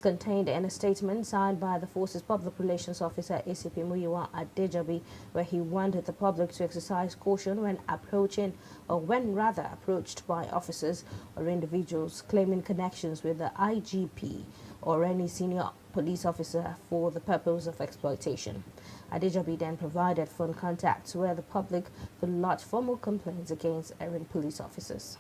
Contained in a statement signed by the force's public relations officer ACP Muyiwa Adejobi, where he wanted the public to exercise caution when approached by officers or individuals claiming connections with the IGP or any senior police officer for the purpose of exploitation. Adejobi then provided phone contacts where the public could lodge formal complaints against errant police officers.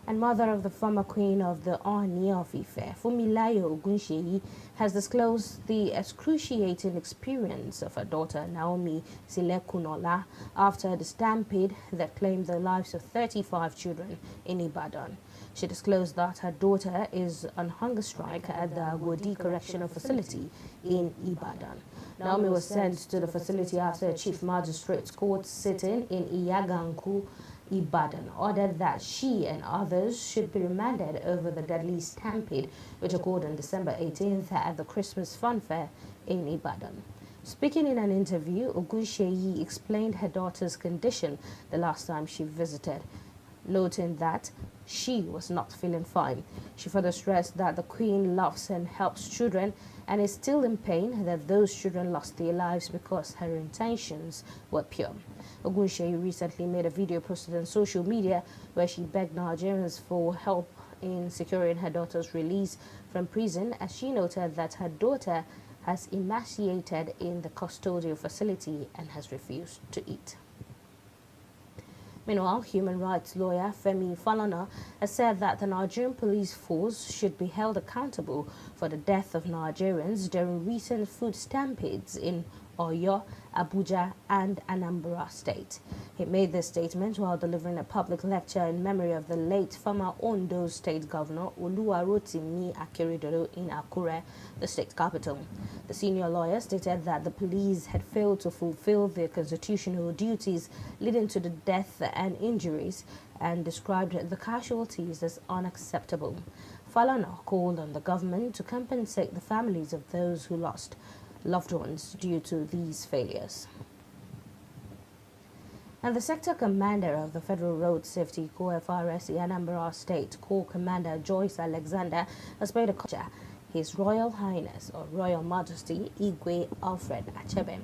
And mother of the former queen of the Oni of Ife, Fumilayo Ogunsheyi, has disclosed the excruciating experience of her daughter Naomi Silekunola after the stampede that claimed the lives of 35 children in Ibadan. She disclosed that her daughter is on hunger strike at the Agodi Correctional Facility in Ibadan. Naomi was sent to the facility after a chief magistrate's court sitting in Iyaganku, Ibadan ordered that she and others should be remanded over the deadly stampede which occurred on December 18th at the Christmas Fun Fair in Ibadan. Speaking in an interview, Ogunsheyi explained her daughter's condition the last time she visited, noting that she was not feeling fine. She further stressed that the Queen loves and helps children and is still in pain that those children lost their lives because her intentions were pure. Ogunsheyi recently made a video posted on social media where she begged Nigerians for help in securing her daughter's release from prison, as she noted that her daughter has emaciated in the custodial facility and has refused to eat. Meanwhile, human rights lawyer Femi Falana has said that the Nigerian police force should be held accountable for the death of Nigerians during recent food stampedes in Oyo, Abuja, and Anambra State. He made this statement while delivering a public lecture in memory of the late former Ondo State Governor Oluwarotimi Akeredolu in Akure, the state capital. The senior lawyer stated that the police had failed to fulfill their constitutional duties, leading to the death and injuries, and described the casualties as unacceptable. Falana called on the government to compensate the families of those who lost loved ones due to these failures. And the sector commander of the Federal Road Safety Corps FRSC Anambra State Corps Commander Joyce Alexander has paid a call His Royal Highness or Royal Majesty Igwe Alfred Achebe.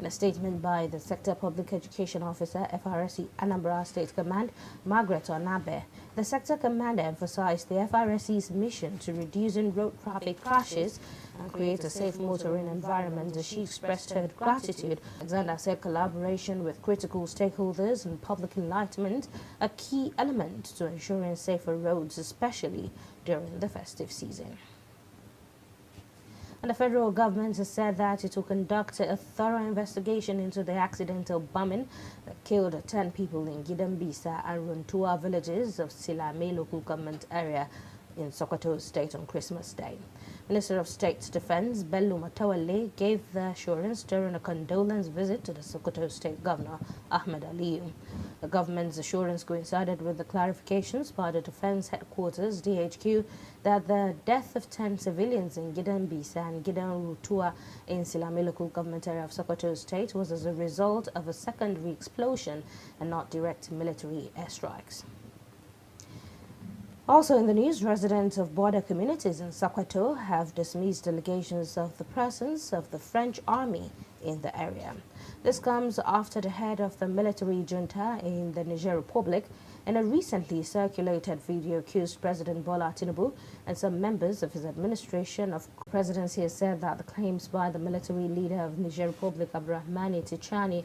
In a statement by the Sector Public Education Officer, FRSC Anambra State Command, Margaret Onabe, the sector commander emphasized the FRSC's mission to reducing road traffic crashes and create a safe motoring environment. As she expressed her gratitude, Alexander said collaboration with critical stakeholders and public enlightenment a key element to ensuring safer roads, especially during the festive season. And the federal government has said that it will conduct a thorough investigation into the accidental bombing that killed 10 people in Gidambisa and Runtua villages of Silame local government area in Sokoto State on Christmas Day. Minister of State Defense Bello Matawale gave the assurance during a condolence visit to the Sokoto State Governor Ahmed Aliyu. The government's assurance coincided with the clarifications by the Defense Headquarters DHQ that the death of 10 civilians in Gidambisa and Gidan in Silame local government area of Sokoto State was as a result of a secondary explosion and not direct military airstrikes. Also in the news, residents of border communities in Sokoto have dismissed allegations of the presence of the French army in the area. This comes after the head of the military junta in the Niger Republic in a recently circulated video accused President Bola Tinubu and some members of his administration of presidency. Has said that the claims by the military leader of Niger Republic, Abdurrahmane Tichani,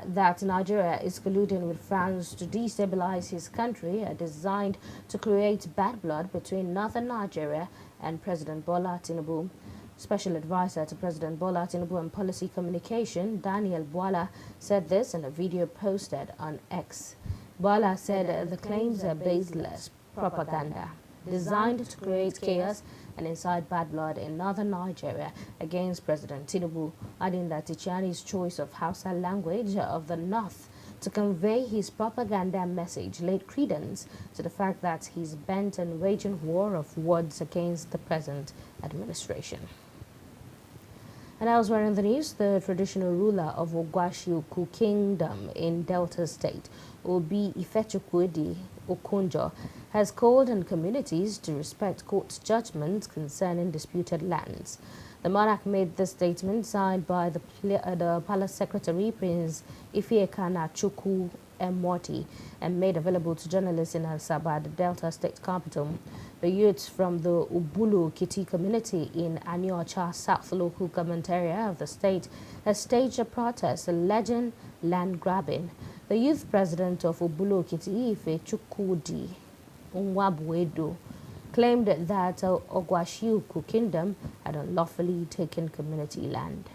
that Nigeria is colluding with France to destabilize his country are designed to create bad blood between northern Nigeria and President Bola Tinubu. Special advisor to President Bola Tinubu on policy communication, Daniel Bwala, said this in a video posted on X. Bwala said the claims are baseless propaganda designed to create chaos and incite bad blood in northern Nigeria against President Tinubu, adding that Tichani's choice of Hausa language of the north to convey his propaganda message laid credence to the fact that he's bent on waging war of words against the present administration. And elsewhere in the news, the traditional ruler of Ogwashiuku Kingdom in Delta State, Obi Ifechukwudi Okonjo, has called on communities to respect court judgments concerning disputed lands. The monarch made this statement signed by the Palace Secretary, Prince Ifeakana Chukwu Emoti, and made available to journalists in Asaba, the Delta State capital. The youths from the Ubulu Kiti community in Aniocha South local government area of the state has staged a protest alleging land grabbing. The youth president of Ubulu Kiti, Ifechukwudi Nwabuedo, claimed that Ogwashiuku Kingdom had unlawfully taken community land.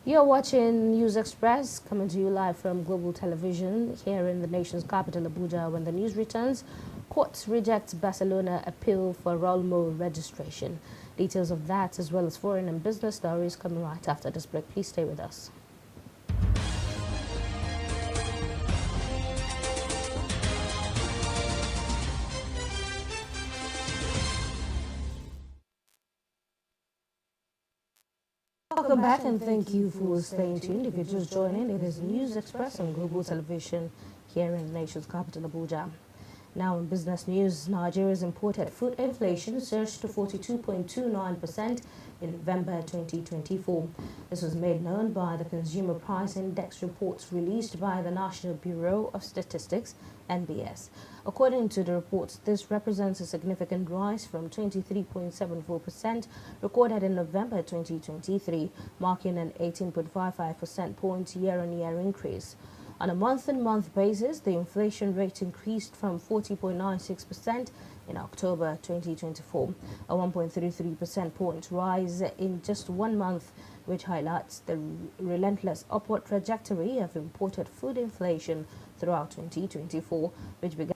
You're watching News Express, coming to you live from Global Television here in the nation's capital, Abuja. When the news returns, court rejects Barcelona appeal for Rolmo registration. Details of that, as well as foreign and business stories, coming right after this break. Please stay with us. Welcome back and thank you for staying tuned. If you're just joining, it is News Express on Global Television here in the nation's capital, Abuja. Now in business news, Nigeria's imported food inflation surged to 42.29% in November 2024. This was made known by the Consumer Price Index reports released by the National Bureau of Statistics, NBS. According to the reports, this represents a significant rise from 23.74% recorded in November 2023, marking an 18.55% point year-on-year increase. On a month-on-month basis, the inflation rate increased from 40.96% in October 2024, a 1.33% point rise in just 1 month, which highlights the relentless upward trajectory of imported food inflation throughout 2024, which began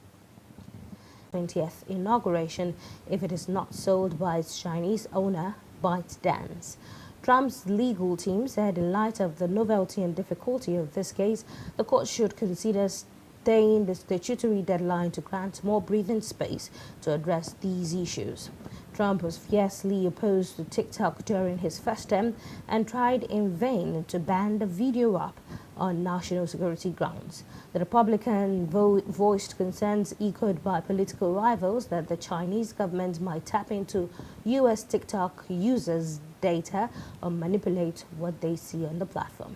20th inauguration if it is not sold by its Chinese owner, ByteDance. Trump's legal team said in light of the novelty and difficulty of this case, the court should consider staying the statutory deadline to grant more breathing space to address these issues. Trump was fiercely opposed to TikTok during his first term and tried in vain to ban the video app on national security grounds. The Republican voiced concerns echoed by political rivals that the Chinese government might tap into U.S. TikTok users' data or manipulate what they see on the platform.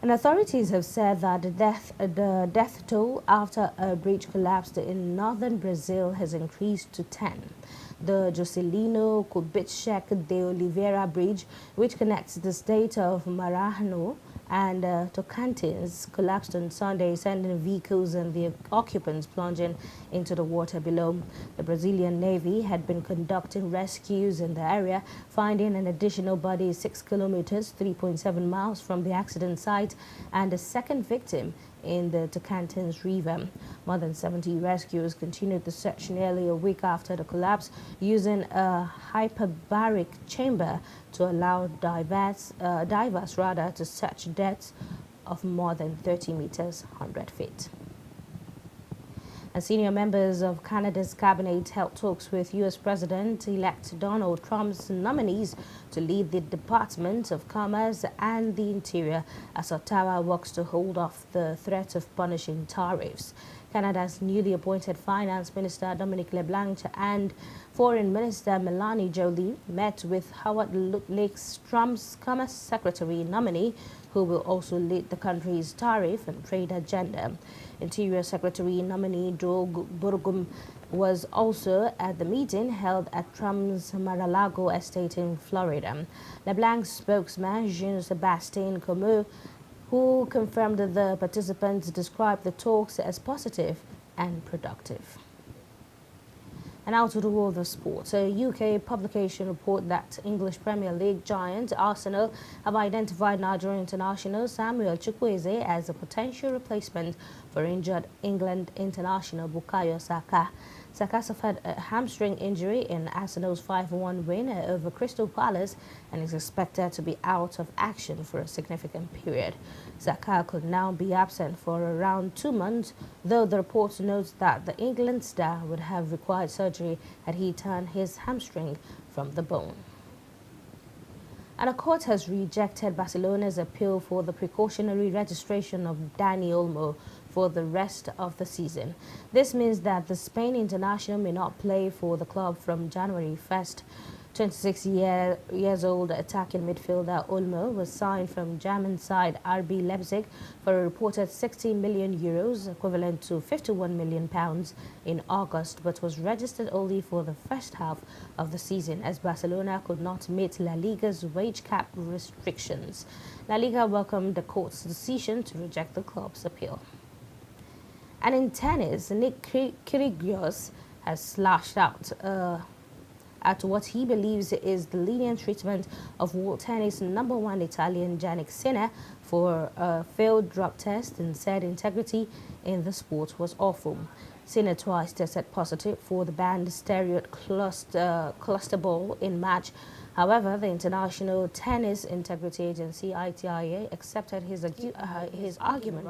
And authorities have said that the death toll after a bridge collapsed in northern Brazil has increased to 10. The Juscelino Kubitschek de Oliveira Bridge, which connects the state of Maranhão and Tocantins, collapsed on Sunday, sending vehicles and the occupants plunging into the water below. The Brazilian Navy had been conducting rescues in the area, finding an additional body 6 kilometers, 3.7 miles from the accident site, and a second victim in the Tocantins River. More than 70 rescuers continued the search nearly a week after the collapse, using a hyperbaric chamber to allow divers to search depths of more than 30 meters, 100 feet. And senior members of Canada's cabinet held talks with U.S. President-elect Donald Trump's nominees to lead the Department of Commerce and the Interior as Ottawa works to hold off the threat of punishing tariffs. Canada's newly appointed Finance Minister Dominic LeBlanc and Foreign Minister Melanie Joly met with Howard Lake's Trump's Commerce Secretary nominee, who will also lead the country's tariff and trade agenda. Interior Secretary nominee Doug Burgum was also at the meeting held at Trump's Mar-a-Lago estate in Florida. LeBlanc's spokesman, Jean-Sébastien Comeau, who confirmed that the participants described the talks as positive and productive. And now to the world of sports. A UK publication report that English Premier League giant Arsenal have identified Nigerian international Samuel Chukwueze as a potential replacement for injured England international Bukayo Saka. Saka suffered a hamstring injury in Arsenal's 5-1 win over Crystal Palace and is expected to be out of action for a significant period. Saka could now be absent for around 2 months, though the report notes that the England star would have required surgery had he torn his hamstring from the bone. And a court has rejected Barcelona's appeal for the precautionary registration of Dani Olmo for the rest of the season. This means that the Spain international may not play for the club from January 1st. 26-year-old attacking midfielder Olmo was signed from German side RB Leipzig for a reported 60 million euros, equivalent to 51 million pounds, in August, but was registered only for the first half of the season as Barcelona could not meet La Liga's wage cap restrictions. La Liga welcomed the court's decision to reject the club's appeal. And in tennis, Nick Kyrgios has slashed out at what he believes is the lenient treatment of world tennis #1 Italian Jannik Sinner for a failed drug test and said integrity in the sport was awful. Sinner twice tested positive for the banned steroid cluster ball in March. However, the International Tennis Integrity Agency (ITIA) accepted his argument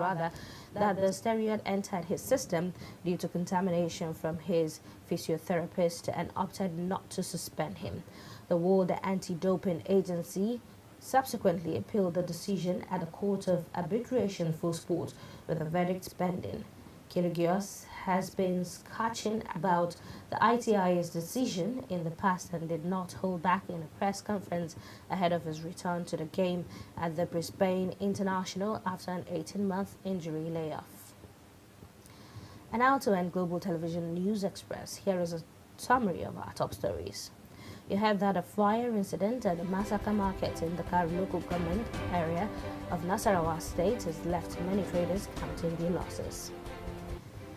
that the steroid entered his system due to contamination from his physiotherapist and opted not to suspend him. The World Anti-Doping Agency subsequently appealed the decision at the Court of Arbitration for Sport with a verdict pending. Kyrgios has been scratching about the ITIA's decision in the past and did not hold back in a press conference ahead of his return to the game at the Brisbane International after an 18-month injury layoff. And now to end Global Television News Express, here is a summary of our top stories. You heard that a fire incident at the Masaka market in the Karu local government area of Nasarawa State has left many traders counting their losses.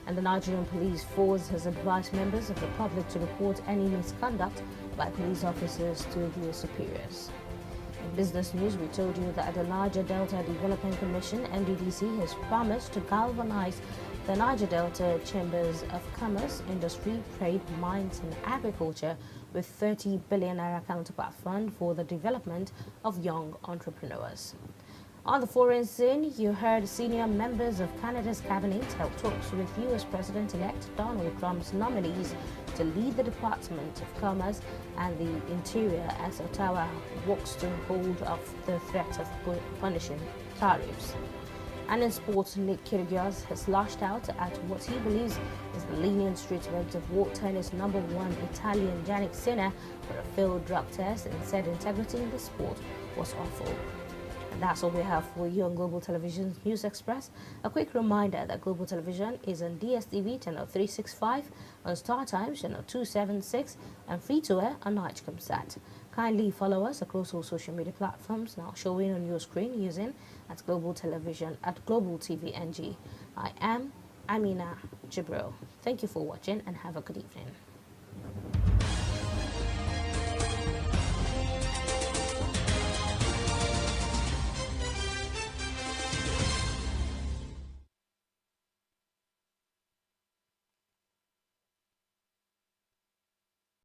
And the Nigerian police force has advised members of the public to report any misconduct by police officers to their superiors. In business news, we told you that the Niger Delta Development Commission, NDDC, has promised to galvanize the Niger Delta Chambers of Commerce, Industry, Trade, Mines and Agriculture with 30 billion naira counterpart fund for the development of young entrepreneurs. On the foreign scene, you heard senior members of Canada's cabinet held talks with U.S. President-elect Donald Trump's nominees to lead the Department of Commerce and the Interior as Ottawa works to hold off the threat of punishing tariffs. And in sports, Nick Kyrgios has lashed out at what he believes is the lenient treatment of world tennis #1 Italian Jannik Sinner for a failed drug test and said integrity in the sport was awful. And that's all we have for you on Global Television News Express. A quick reminder that Global Television is on DSTV channel 365, on StarTimes channel 276, and free-to-air on Nigecomsat. Kindly follow us across all social media platforms now showing on your screen using at Global Television at Global TV NG. I am Amina Jibril. Thank you for watching and have a good evening.